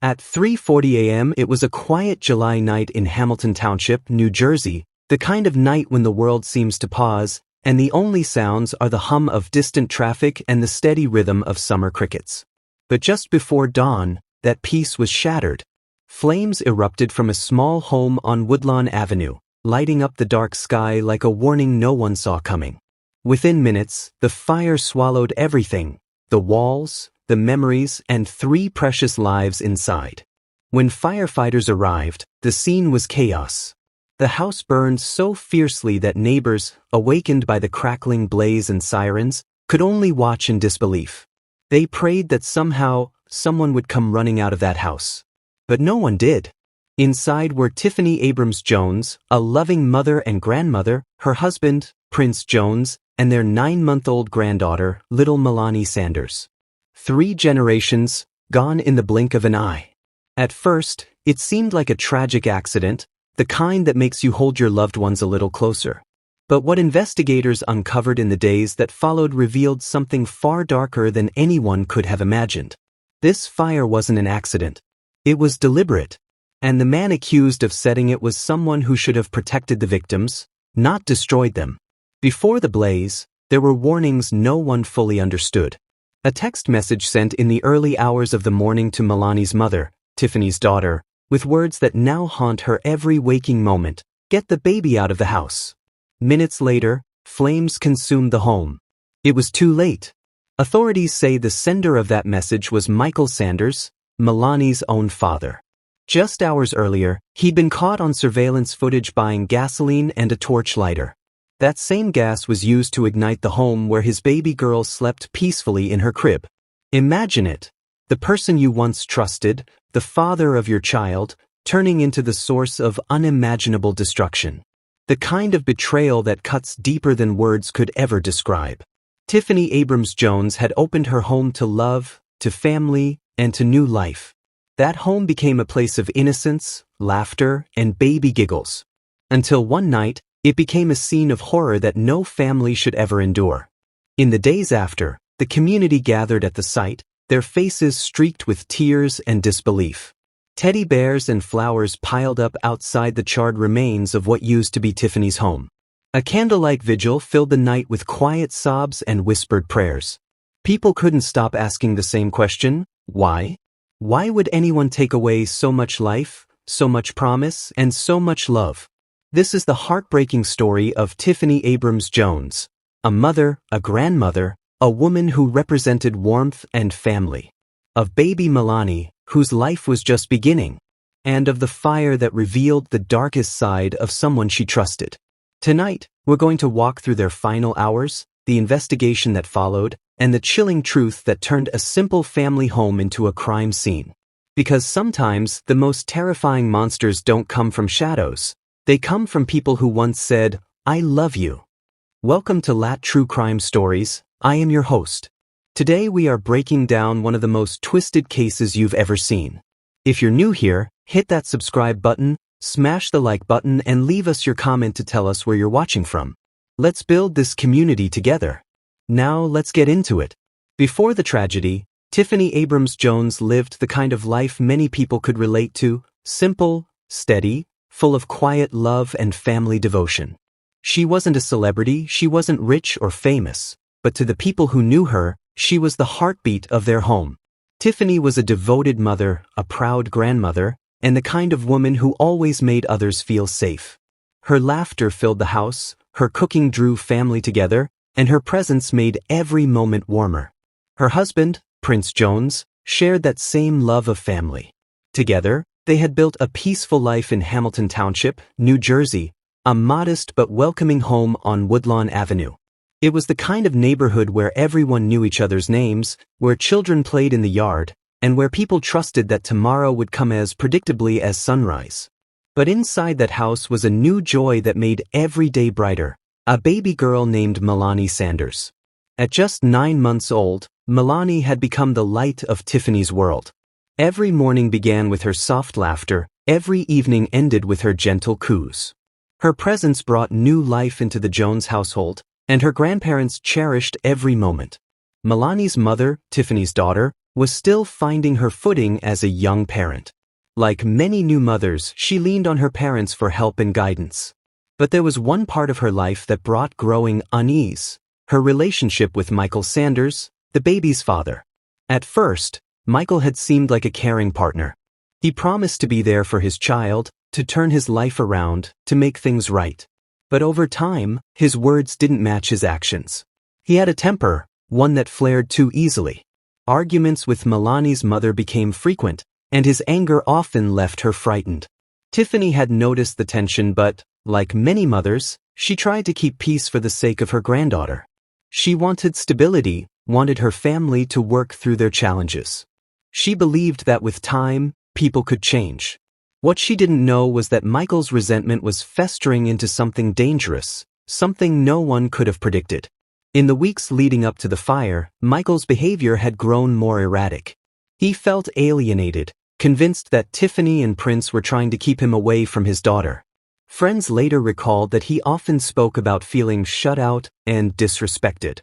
At 3:40 a.m. it was a quiet July night in Hamilton Township, New Jersey, the kind of night when the world seems to pause, and the only sounds are the hum of distant traffic and the steady rhythm of summer crickets. But just before dawn, that peace was shattered. Flames erupted from a small home on Woodlawn Avenue, lighting up the dark sky like a warning no one saw coming. Within minutes, the fire swallowed everything: the walls, the memories, and 3 precious lives inside. When firefighters arrived, the scene was chaos. The house burned so fiercely that neighbors, awakened by the crackling blaze and sirens, could only watch in disbelief. They prayed that somehow, someone would come running out of that house. But no one did. Inside were Tiffany Abrams Jones, a loving mother and grandmother, her husband, Prince Jones, and their 9-month-old granddaughter, little Melanie Sanders. 3 generations, gone in the blink of an eye. At first, it seemed like a tragic accident, the kind that makes you hold your loved ones a little closer. But what investigators uncovered in the days that followed revealed something far darker than anyone could have imagined. This fire wasn't an accident. It was deliberate. And the man accused of setting it was someone who should have protected the victims, not destroyed them. Before the blaze, there were warnings no one fully understood. A text message sent in the early hours of the morning to Melanie's mother, Tiffany's daughter, with words that now haunt her every waking moment: "Get the baby out of the house." Minutes later, flames consumed the home. It was too late. Authorities say the sender of that message was Michael Sanders, Melanie's own father. Just hours earlier, he'd been caught on surveillance footage buying gasoline and a torch lighter. That same gas was used to ignite the home where his baby girl slept peacefully in her crib. Imagine it. The person you once trusted, the father of your child, turning into the source of unimaginable destruction. The kind of betrayal that cuts deeper than words could ever describe. Tiffany Abrams Jones had opened her home to love, to family, and to new life. That home became a place of innocence, laughter, and baby giggles. Until one night, it became a scene of horror that no family should ever endure. In the days after, the community gathered at the site, their faces streaked with tears and disbelief. Teddy bears and flowers piled up outside the charred remains of what used to be Tiffany's home. A candlelight vigil filled the night with quiet sobs and whispered prayers. People couldn't stop asking the same question: why? Why would anyone take away so much life, so much promise, and so much love? This is the heartbreaking story of Tiffany Abrams Jones, a mother, a grandmother, a woman who represented warmth and family. Of baby Melanie, whose life was just beginning. And of the fire that revealed the darkest side of someone she trusted. Tonight, we're going to walk through their final hours, the investigation that followed, and the chilling truth that turned a simple family home into a crime scene. Because sometimes the most terrifying monsters don't come from shadows. They come from people who once said, "I love you." Welcome to Lat True Crime Stories. I am your host. Today we are breaking down one of the most twisted cases you've ever seen. If you're new here, hit that subscribe button, smash the like button, and leave us your comment to tell us where you're watching from. Let's build this community together. Now let's get into it. Before the tragedy, Tiffany Abrams Jones lived the kind of life many people could relate to: simple, steady, full of quiet love and family devotion. She wasn't a celebrity, she wasn't rich or famous, but to the people who knew her, she was the heartbeat of their home. Tiffany was a devoted mother, a proud grandmother, and the kind of woman who always made others feel safe. Her laughter filled the house, her cooking drew family together, and her presence made every moment warmer. Her husband, Prince Jones, shared that same love of family. Together, they had built a peaceful life in Hamilton Township, New Jersey, a modest but welcoming home on Woodlawn Avenue. It was the kind of neighborhood where everyone knew each other's names, where children played in the yard, and where people trusted that tomorrow would come as predictably as sunrise. But inside that house was a new joy that made every day brighter: a baby girl named Melanie Sanders. At just 9 months old, Melanie had become the light of Tiffany's world. Every morning began with her soft laughter, every evening ended with her gentle coos. Her presence brought new life into the Jones household, and her grandparents cherished every moment. Milani's mother, Tiffany's daughter, was still finding her footing as a young parent. Like many new mothers, she leaned on her parents for help and guidance. But there was one part of her life that brought growing unease: her relationship with Michael Sanders, the baby's father. At first, Michael had seemed like a caring partner. He promised to be there for his child, to turn his life around, to make things right. But over time, his words didn't match his actions. He had a temper, one that flared too easily. Arguments with Milani's mother became frequent, and his anger often left her frightened. Tiffany had noticed the tension, but, like many mothers, she tried to keep peace for the sake of her granddaughter. She wanted stability, wanted her family to work through their challenges. She believed that with time, people could change. What she didn't know was that Michael's resentment was festering into something dangerous, something no one could have predicted. In the weeks leading up to the fire, Michael's behavior had grown more erratic. He felt alienated, convinced that Tiffany and Prince were trying to keep him away from his daughter. Friends later recalled that he often spoke about feeling shut out and disrespected.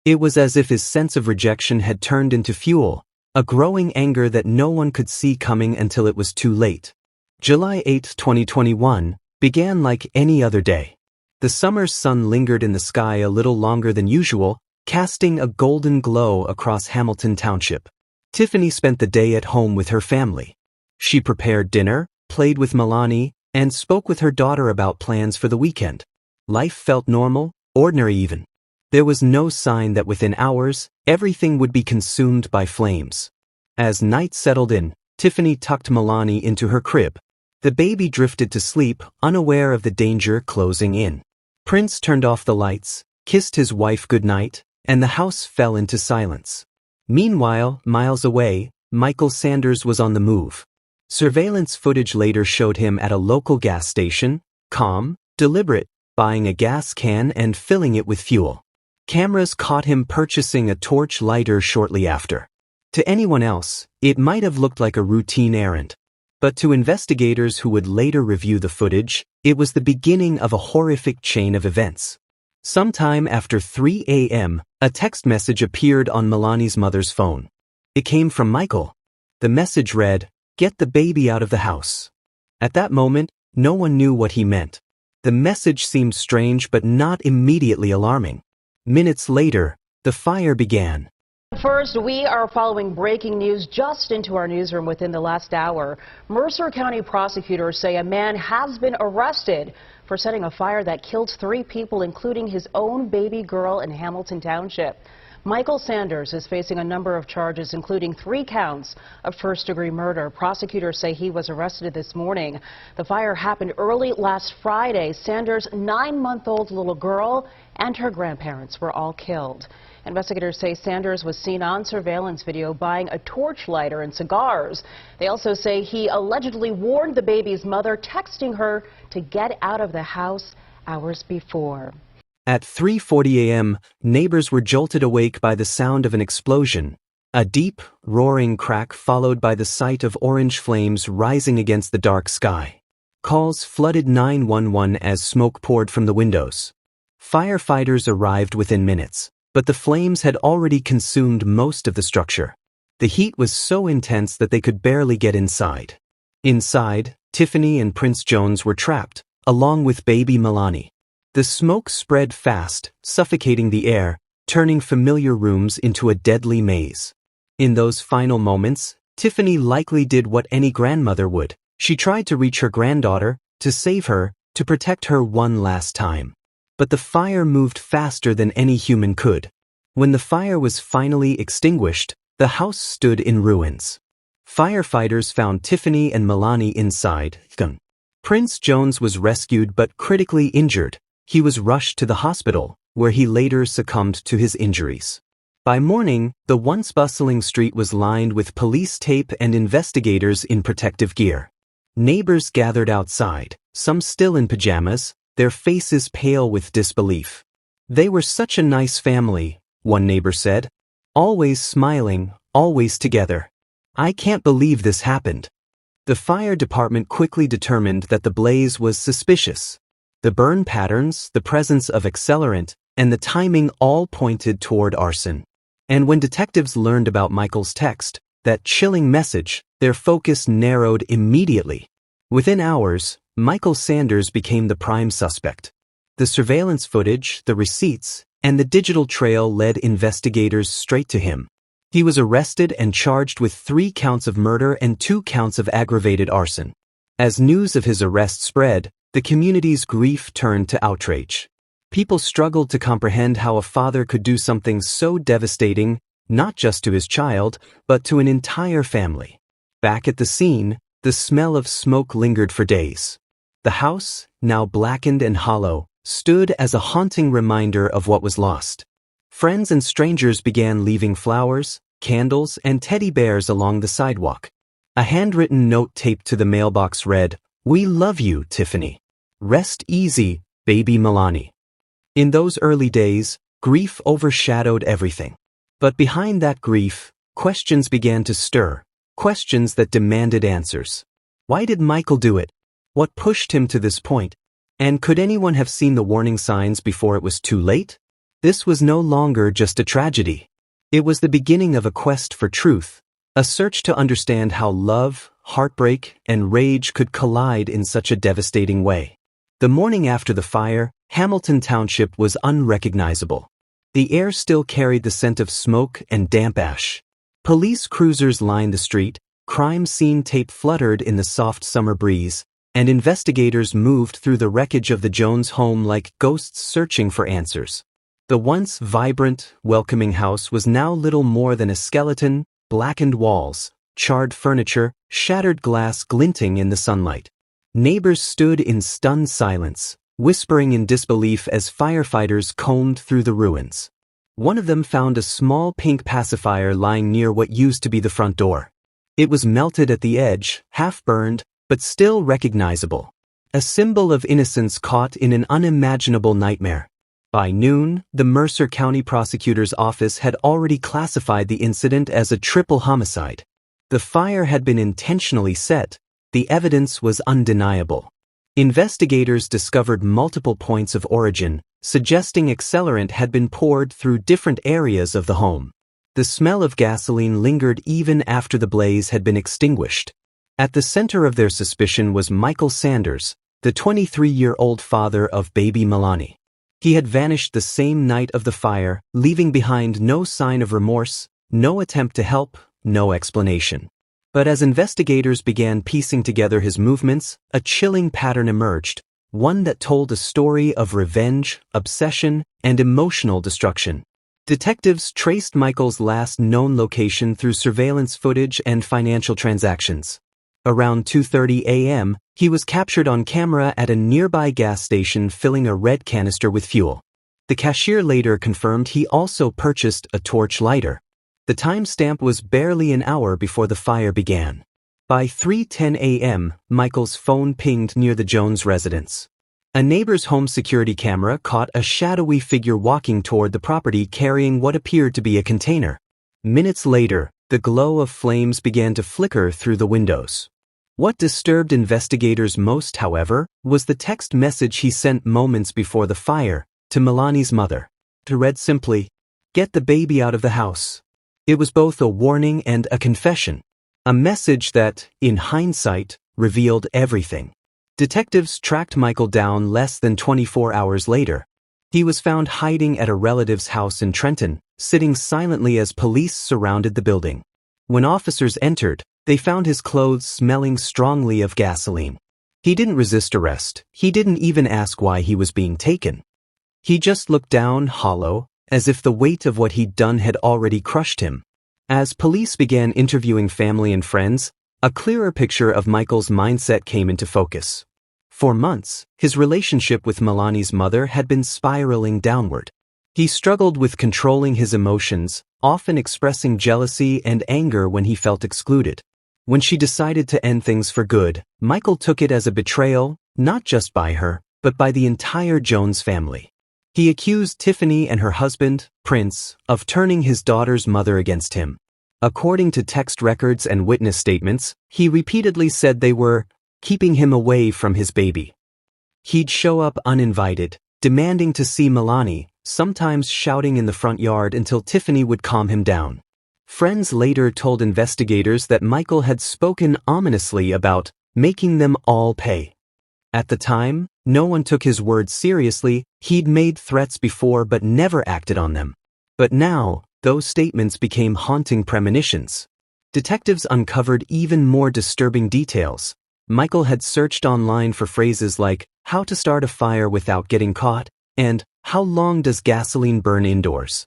It was as if his sense of rejection had turned into fuel, a growing anger that no one could see coming until it was too late. July 8, 2021, began like any other day. The summer's sun lingered in the sky a little longer than usual, casting a golden glow across Hamilton Township. Tiffany spent the day at home with her family. She prepared dinner, played with Milani, and spoke with her daughter about plans for the weekend. Life felt normal, ordinary even. There was no sign that within hours, everything would be consumed by flames. As night settled in, Tiffany tucked Milani into her crib. The baby drifted to sleep, unaware of the danger closing in. Prince turned off the lights, kissed his wife goodnight, and the house fell into silence. Meanwhile, miles away, Michael Sanders was on the move. Surveillance footage later showed him at a local gas station, calm, deliberate, buying a gas can and filling it with fuel. Cameras caught him purchasing a torch lighter shortly after. To anyone else, it might have looked like a routine errand. But to investigators who would later review the footage, it was the beginning of a horrific chain of events. Sometime after 3 a.m., a text message appeared on Milani's mother's phone. It came from Michael. The message read, "Get the baby out of the house." At that moment, no one knew what he meant. The message seemed strange but not immediately alarming. Minutes later, the fire began. First, we are following breaking news just into our newsroom within the last hour. Mercer County prosecutors say a man has been arrested for setting a fire that killed 3 people, including his own baby girl in Hamilton Township. Michael Sanders is facing a number of charges, including 3 counts of first-degree murder. Prosecutors say he was arrested this morning. The fire happened early last Friday. Sanders' 9-month-old little girl and her grandparents were all killed. Investigators say Sanders was seen on surveillance video buying a torch lighter and cigars. They also say he allegedly warned the baby's mother, texting her to get out of the house hours before. At 3:40 a.m., neighbors were jolted awake by the sound of an explosion, a deep, roaring crack followed by the sight of orange flames rising against the dark sky. Calls flooded 911 as smoke poured from the windows. Firefighters arrived within minutes, but the flames had already consumed most of the structure. The heat was so intense that they could barely get inside. Inside, Tiffany and Prince Jones were trapped, along with baby Milani. The smoke spread fast, suffocating the air, turning familiar rooms into a deadly maze. In those final moments, Tiffany likely did what any grandmother would. She tried to reach her granddaughter, to save her, to protect her one last time. But the fire moved faster than any human could. When the fire was finally extinguished, the house stood in ruins. Firefighters found Tiffany and Milani inside. Prince Jones was rescued but critically injured. He was rushed to the hospital, where he later succumbed to his injuries. By morning, the once bustling street was lined with police tape and investigators in protective gear. Neighbors gathered outside, some still in pajamas, their faces pale with disbelief. "They were such a nice family," one neighbor said. "Always smiling, always together. I can't believe this happened." The fire department quickly determined that the blaze was suspicious. The burn patterns, the presence of accelerant, and the timing all pointed toward arson. And when detectives learned about Michael's text, that chilling message, their focus narrowed immediately. Within hours, Michael Sanders became the prime suspect. The surveillance footage, the receipts, and the digital trail led investigators straight to him. He was arrested and charged with 3 counts of murder and 2 counts of aggravated arson. As news of his arrest spread, the community's grief turned to outrage. People struggled to comprehend how a father could do something so devastating, not just to his child, but to an entire family. Back at the scene, the smell of smoke lingered for days. The house, now blackened and hollow, stood as a haunting reminder of what was lost. Friends and strangers began leaving flowers, candles, and teddy bears along the sidewalk. A handwritten note taped to the mailbox read, "We love you, Tiffany. Rest easy, baby Milani." In those early days, grief overshadowed everything. But behind that grief, questions began to stir, questions that demanded answers. Why did Michael do it? What pushed him to this point? And could anyone have seen the warning signs before it was too late? This was no longer just a tragedy. It was the beginning of a quest for truth, a search to understand how love, heartbreak, and rage could collide in such a devastating way. The morning after the fire, Hamilton Township was unrecognizable. The air still carried the scent of smoke and damp ash. Police cruisers lined the street, crime scene tape fluttered in the soft summer breeze, and investigators moved through the wreckage of the Jones home like ghosts searching for answers. The once vibrant, welcoming house was now little more than a skeleton, blackened walls, charred furniture, shattered glass glinting in the sunlight. Neighbors stood in stunned silence, whispering in disbelief as firefighters combed through the ruins. One of them found a small pink pacifier lying near what used to be the front door. It was melted at the edge, half-burned, but still recognizable. A symbol of innocence caught in an unimaginable nightmare. By noon, the Mercer County Prosecutor's Office had already classified the incident as a triple homicide. The fire had been intentionally set. The evidence was undeniable. Investigators discovered multiple points of origin, suggesting accelerant had been poured through different areas of the home. The smell of gasoline lingered even after the blaze had been extinguished. At the center of their suspicion was Michael Sanders, the 23-year-old father of baby Milani. He had vanished the same night of the fire, leaving behind no sign of remorse, no attempt to help, no explanation. But as investigators began piecing together his movements, a chilling pattern emerged, one that told a story of revenge, obsession, and emotional destruction. Detectives traced Michael's last known location through surveillance footage and financial transactions. Around 2:30 a.m., he was captured on camera at a nearby gas station filling a red canister with fuel. The cashier later confirmed he also purchased a torch lighter. The timestamp was barely an hour before the fire began. By 3:10 a.m., Michael's phone pinged near the Jones residence. A neighbor's home security camera caught a shadowy figure walking toward the property carrying what appeared to be a container. Minutes later, the glow of flames began to flicker through the windows. What disturbed investigators most, however, was the text message he sent moments before the fire to Milani's mother. It read simply, "Get the baby out of the house." It was both a warning and a confession, a message that, in hindsight, revealed everything. Detectives tracked Michael down less than 24 hours later. He was found hiding at a relative's house in Trenton, sitting silently as police surrounded the building. When officers entered, they found his clothes smelling strongly of gasoline. He didn't resist arrest. He didn't even ask why he was being taken. He just looked down, hollow, as if the weight of what he'd done had already crushed him. As police began interviewing family and friends, a clearer picture of Michael's mindset came into focus. For months, his relationship with Milani's mother had been spiraling downward. He struggled with controlling his emotions, often expressing jealousy and anger when he felt excluded. When she decided to end things for good, Michael took it as a betrayal, not just by her, but by the entire Jones family. He accused Tiffany and her husband, Prince, of turning his daughter's mother against him. According to text records and witness statements, he repeatedly said they were keeping him away from his baby. He'd show up uninvited, demanding to see Milani, sometimes shouting in the front yard until Tiffany would calm him down. Friends later told investigators that Michael had spoken ominously about making them all pay. At the time, no one took his words seriously. He'd made threats before but never acted on them. But now, those statements became haunting premonitions. Detectives uncovered even more disturbing details. Michael had searched online for phrases like, "How to start a fire without getting caught," and "How long does gasoline burn indoors?"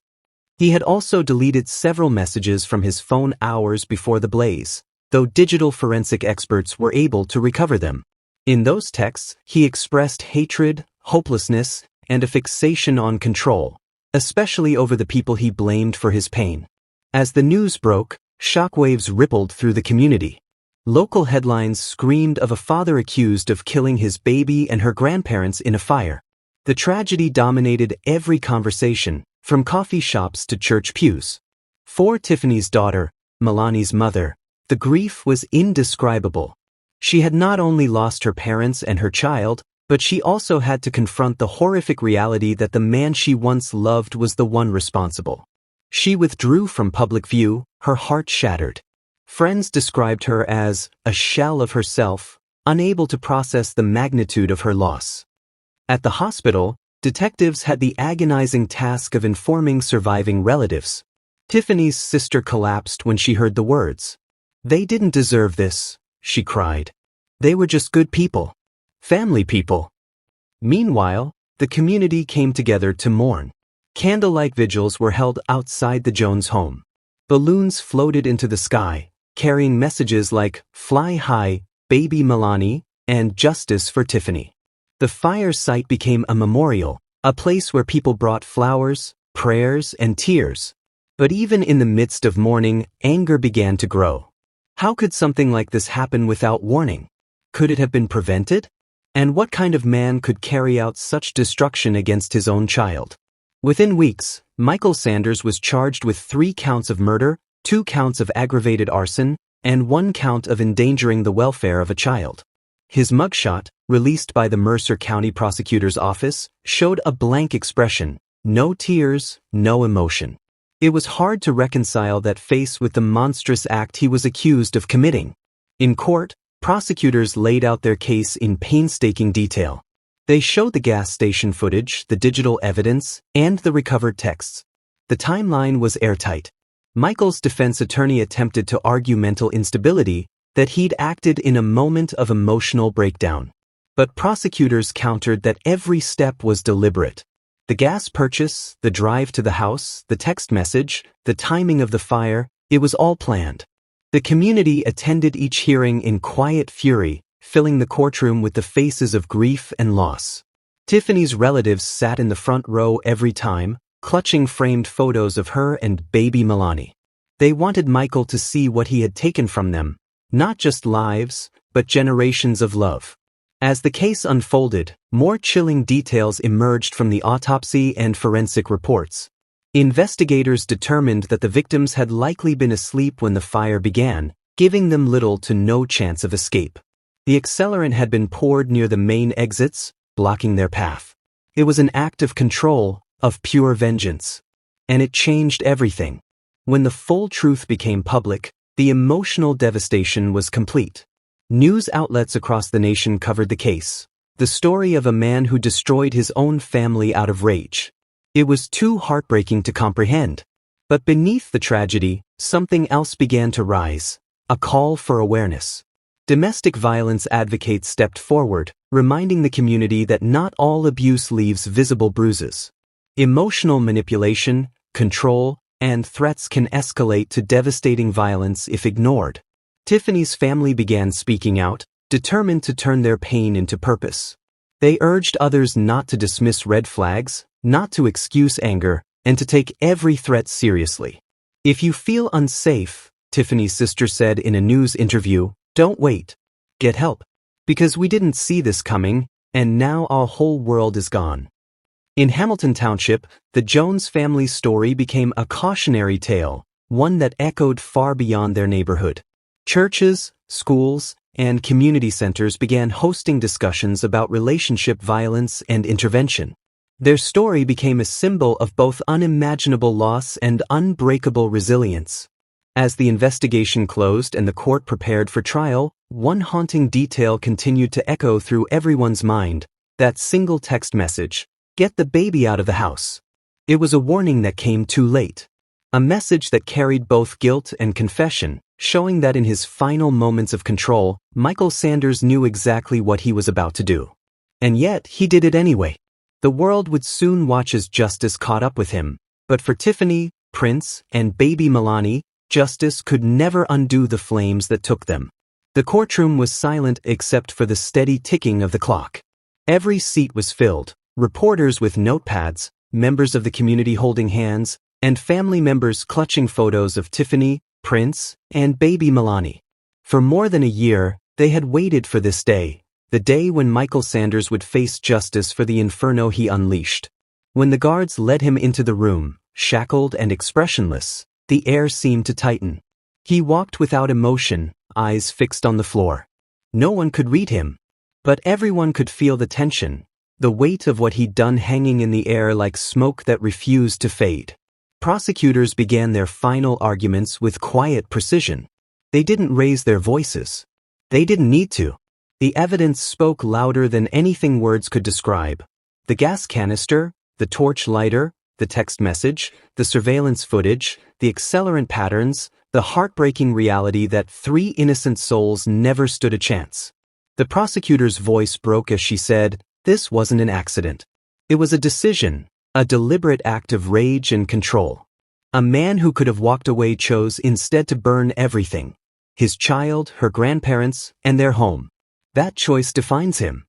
He had also deleted several messages from his phone hours before the blaze, though digital forensic experts were able to recover them. In those texts, he expressed hatred, hopelessness, and a fixation on control, especially over the people he blamed for his pain. As the news broke, shockwaves rippled through the community. Local headlines screamed of a father accused of killing his baby and her grandparents in a fire. The tragedy dominated every conversation, from coffee shops to church pews. For Tiffany's daughter, Melani's mother, the grief was indescribable. She had not only lost her parents and her child, but she also had to confront the horrific reality that the man she once loved was the one responsible. She withdrew from public view, her heart shattered. Friends described her as a shell of herself, unable to process the magnitude of her loss. At the hospital, detectives had the agonizing task of informing surviving relatives. Tiffany's sister collapsed when she heard the words. "They didn't deserve this," she cried. "They were just good people. Family people." Meanwhile, the community came together to mourn. Candlelight vigils were held outside the Jones home. Balloons floated into the sky, carrying messages like "Fly high, baby Melani," and "Justice for Tiffany." The fire site became a memorial, a place where people brought flowers, prayers, and tears. But even in the midst of mourning, anger began to grow. How could something like this happen without warning? Could it have been prevented? And what kind of man could carry out such destruction against his own child? Within weeks, Michael Sanders was charged with 3 counts of murder, 2 counts of aggravated arson, and 1 count of endangering the welfare of a child. His mugshot, released by the Mercer County Prosecutor's Office, showed a blank expression, no tears, no emotion. It was hard to reconcile that face with the monstrous act he was accused of committing. In court, prosecutors laid out their case in painstaking detail. They showed the gas station footage, the digital evidence, and the recovered texts. The timeline was airtight. Michael's defense attorney attempted to argue mental instability, that he'd acted in a moment of emotional breakdown. But prosecutors countered that every step was deliberate. The gas purchase, the drive to the house, the text message, the timing of the fire, it was all planned. The community attended each hearing in quiet fury, filling the courtroom with the faces of grief and loss. Tiffany's relatives sat in the front row every time, clutching framed photos of her and baby Melani. They wanted Michael to see what he had taken from them, not just lives, but generations of love. As the case unfolded, more chilling details emerged from the autopsy and forensic reports. Investigators determined that the victims had likely been asleep when the fire began, giving them little to no chance of escape. The accelerant had been poured near the main exits, blocking their path. It was an act of control, of pure vengeance. And it changed everything. When the full truth became public, the emotional devastation was complete. News outlets across the nation covered the case. The story of a man who destroyed his own family out of rage. It was too heartbreaking to comprehend. But beneath the tragedy, something else began to rise. A call for awareness. Domestic violence advocates stepped forward, reminding the community that not all abuse leaves visible bruises. Emotional manipulation, control, and threats can escalate to devastating violence if ignored. Tiffany's family began speaking out, determined to turn their pain into purpose. They urged others not to dismiss red flags, not to excuse anger, and to take every threat seriously. "If you feel unsafe," Tiffany's sister said in a news interview, "don't wait. Get help. Because we didn't see this coming, and now our whole world is gone." In Hamilton Township, the Jones family's story became a cautionary tale, one that echoed far beyond their neighborhood. Churches, schools, and community centers began hosting discussions about relationship violence and intervention. Their story became a symbol of both unimaginable loss and unbreakable resilience. As the investigation closed and the court prepared for trial, one haunting detail continued to echo through everyone's mind: that single text message, "Get the baby out of the house." It was a warning that came too late. A message that carried both guilt and confession, showing that in his final moments of control, Michael Sanders knew exactly what he was about to do. And yet, he did it anyway. The world would soon watch as justice caught up with him. But for Tiffany, Prince, and baby Milani, justice could never undo the flames that took them. The courtroom was silent except for the steady ticking of the clock. Every seat was filled, reporters with notepads, members of the community holding hands, and family members clutching photos of Tiffany, Prince, and baby Milani. For more than a year, they had waited for this day, the day when Michael Sanders would face justice for the inferno he unleashed. When the guards led him into the room, shackled and expressionless, the air seemed to tighten. He walked without emotion, eyes fixed on the floor. No one could read him, but everyone could feel the tension, the weight of what he'd done hanging in the air like smoke that refused to fade. Prosecutors began their final arguments with quiet precision. They didn't raise their voices. They didn't need to. The evidence spoke louder than anything words could describe. The gas canister, the torch lighter, the text message, the surveillance footage, the accelerant patterns, the heartbreaking reality that 3 innocent souls never stood a chance. The prosecutor's voice broke as she said, "This wasn't an accident. It was a decision, a deliberate act of rage and control. A man who could have walked away chose instead to burn everything: his child, her grandparents, and their home. That choice defines him."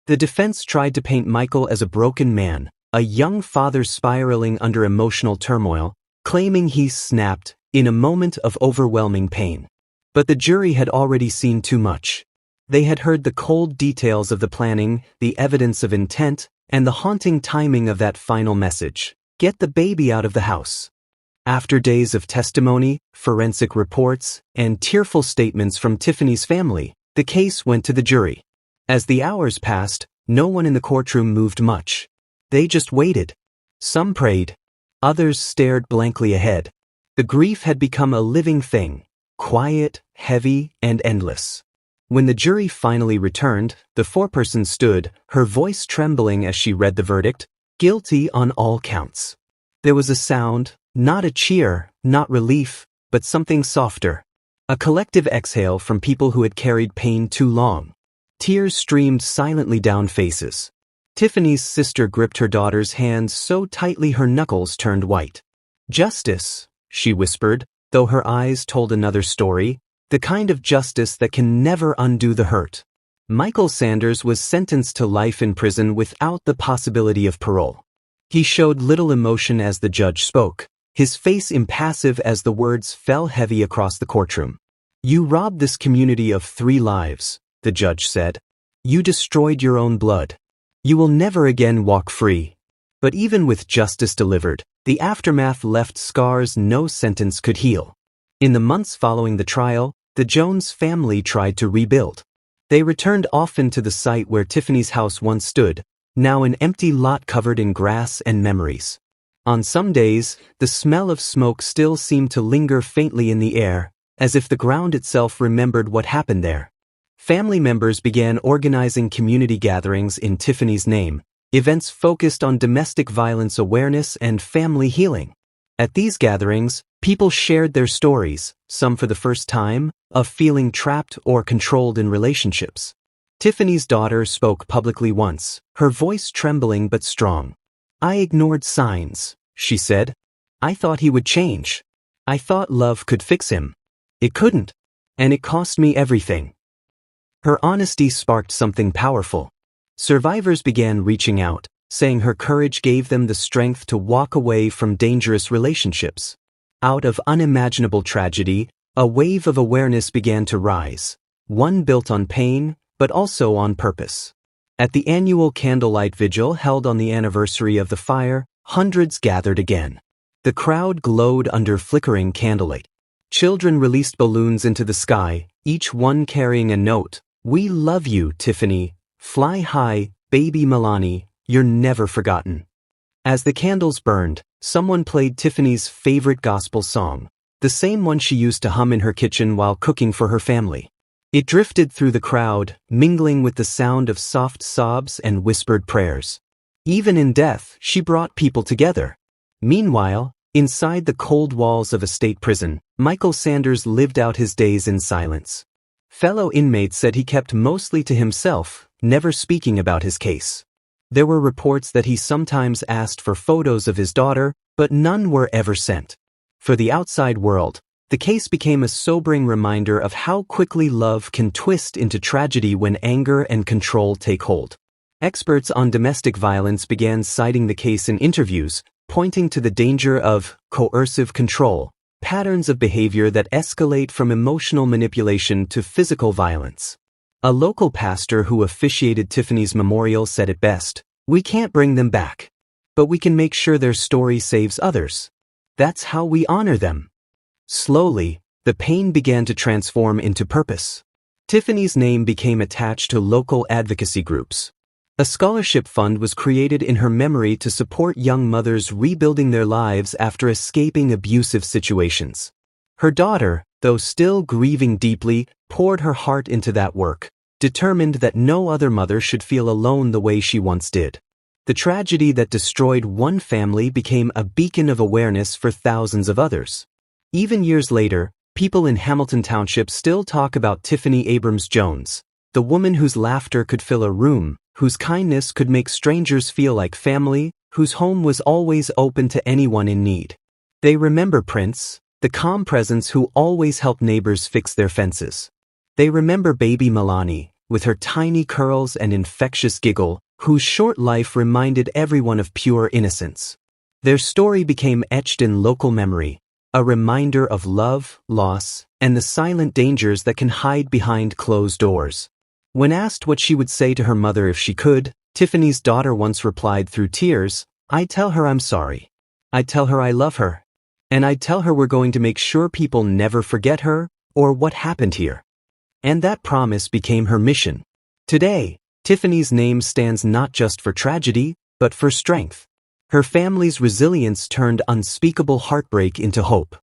The defense tried to paint Michael as a broken man, a young father spiraling under emotional turmoil, claiming he snapped in a moment of overwhelming pain. But the jury had already seen too much. They had heard the cold details of the planning, the evidence of intent, and the haunting timing of that final message: "Get the baby out of the house." After days of testimony, forensic reports, and tearful statements from Tiffany's family, the case went to the jury. As the hours passed, no one in the courtroom moved much. They just waited. Some prayed. Others stared blankly ahead. The grief had become a living thing, quiet, heavy, and endless. When the jury finally returned, the foreperson stood, her voice trembling as she read the verdict: "Guilty on all counts." There was a sound, not a cheer, not relief, but something softer. A collective exhale from people who had carried pain too long. Tears streamed silently down faces. Tiffany's sister gripped her daughter's hands so tightly her knuckles turned white. "Justice," she whispered, though her eyes told another story, the kind of justice that can never undo the hurt. Michael Sanders was sentenced to life in prison without the possibility of parole. He showed little emotion as the judge spoke, his face impassive as the words fell heavy across the courtroom. "You robbed this community of 3 lives, the judge said. "You destroyed your own blood. You will never again walk free." But even with justice delivered, the aftermath left scars no sentence could heal. In the months following the trial, the Jones family tried to rebuild. They returned often to the site where Tiffany's house once stood, now an empty lot covered in grass and memories. On some days, the smell of smoke still seemed to linger faintly in the air, as if the ground itself remembered what happened there. Family members began organizing community gatherings in Tiffany's name, events focused on domestic violence awareness and family healing. At these gatherings, people shared their stories, some for the first time, of feeling trapped or controlled in relationships. Tiffany's daughter spoke publicly once, her voice trembling but strong. "I ignored signs," she said. "I thought he would change. I thought love could fix him. It couldn't, and it cost me everything." Her honesty sparked something powerful. Survivors began reaching out, saying her courage gave them the strength to walk away from dangerous relationships. Out of unimaginable tragedy, a wave of awareness began to rise, one built on pain, but also on purpose. At the annual candlelight vigil held on the anniversary of the fire, hundreds gathered again. The crowd glowed under flickering candlelight. Children released balloons into the sky, each one carrying a note: "We love you, Tiffany. Fly high, baby Milani. you're never forgotten. As the candles burned, someone played Tiffany's favorite gospel song, the same one she used to hum in her kitchen while cooking for her family. It drifted through the crowd, mingling with the sound of soft sobs and whispered prayers. Even in death, she brought people together. Meanwhile, inside the cold walls of a state prison, Michael Sanders lived out his days in silence. Fellow inmates said he kept mostly to himself, never speaking about his case. There were reports that he sometimes asked for photos of his daughter, but none were ever sent. For the outside world, the case became a sobering reminder of how quickly love can twist into tragedy when anger and control take hold. Experts on domestic violence began citing the case in interviews, pointing to the danger of coercive control, patterns of behavior that escalate from emotional manipulation to physical violence. A local pastor who officiated Tiffany's memorial said it best, "We can't bring them back, but we can make sure their story saves others. That's how we honor them." Slowly, the pain began to transform into purpose. Tiffany's name became attached to local advocacy groups. A scholarship fund was created in her memory to support young mothers rebuilding their lives after escaping abusive situations. Her daughter, though still grieving deeply, poured her heart into that work, determined that no other mother should feel alone the way she once did. The tragedy that destroyed one family became a beacon of awareness for thousands of others. Even years later, people in Hamilton Township still talk about Tiffany Abrams Jones, the woman whose laughter could fill a room, whose kindness could make strangers feel like family, whose home was always open to anyone in need. They remember Prince, the calm presence who always helped neighbors fix their fences. They remember baby Milani, with her tiny curls and infectious giggle, whose short life reminded everyone of pure innocence. Their story became etched in local memory, a reminder of love, loss, and the silent dangers that can hide behind closed doors. When asked what she would say to her mother if she could, Tiffany's daughter once replied through tears, "I'd tell her I'm sorry. I'd tell her I love her. And I'd tell her we're going to make sure people never forget her or what happened here." And that promise became her mission. Today, Tiffany's name stands not just for tragedy, but for strength. Her family's resilience turned unspeakable heartbreak into hope.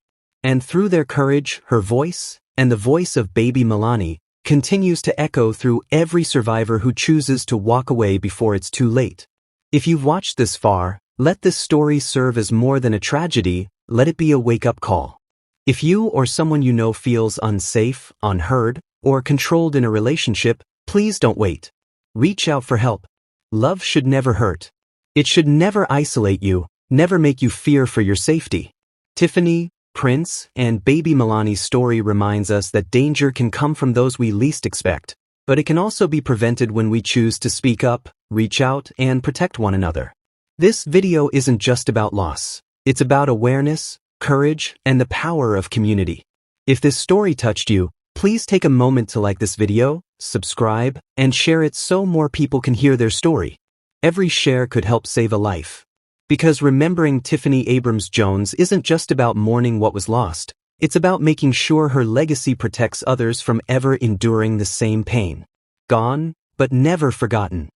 And through their courage, her voice, and the voice of baby Milani, continues to echo through every survivor who chooses to walk away before it's too late. If you've watched this far, let this story serve as more than a tragedy, let it be a wake-up call. If you or someone you know feels unsafe, unheard, or controlled in a relationship, please don't wait. Reach out for help. Love should never hurt. It should never isolate you, never make you fear for your safety. Tiffany, Prince, and baby Milani's story reminds us that danger can come from those we least expect, but it can also be prevented when we choose to speak up, reach out, and protect one another. This video isn't just about loss. It's about awareness, courage, and the power of community. If this story touched you, please take a moment to like this video, subscribe, and share it so more people can hear their story. Every share could help save a life. Because remembering Tiffany Abrams Jones isn't just about mourning what was lost, it's about making sure her legacy protects others from ever enduring the same pain. Gone, but never forgotten.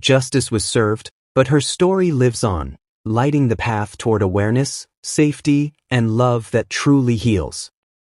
Justice was served, but her story lives on, lighting the path toward awareness, safety, and love that truly heals.